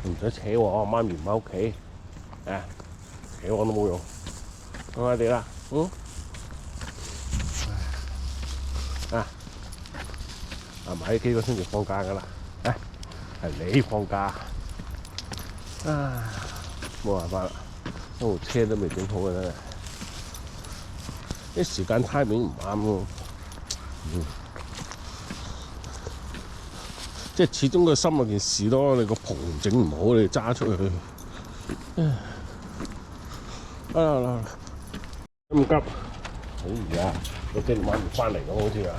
唔使扯我，媽咪唔喺屋企，啊，扯我都冇用，乖乖哋啦，啊，係咪幾個星期放假㗎啦？啊，係你放假，啊，冇辦法啦，部車都未整好嘅真係，啲時間 timing 唔啱咯，即係始終個心有件事咯，你個棚整唔好，你揸出去，啊，咁急，哎呀，我驚媽咪翻嚟咁好似啊，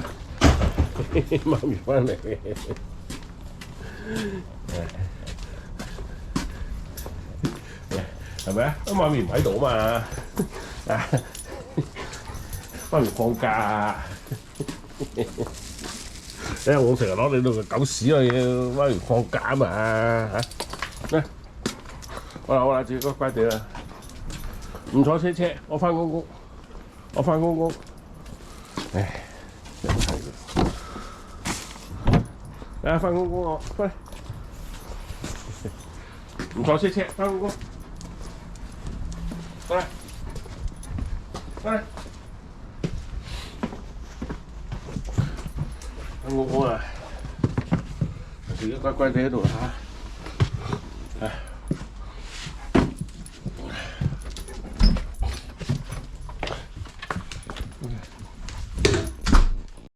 媽咪翻嚟，係咪啊？媽咪唔喺度嘛，啊，媽咪放假啊！因為我成日攞你度嘅狗屎啊嘢，媽咪放假嘛嚇，好啦，自己乖地啦，唔坐車，我翻公公，唉，真係嘅，翻公公我翻嚟，唔坐車，翻公公，翻嚟，翻公公啊！自己乖乖地喺度嚇，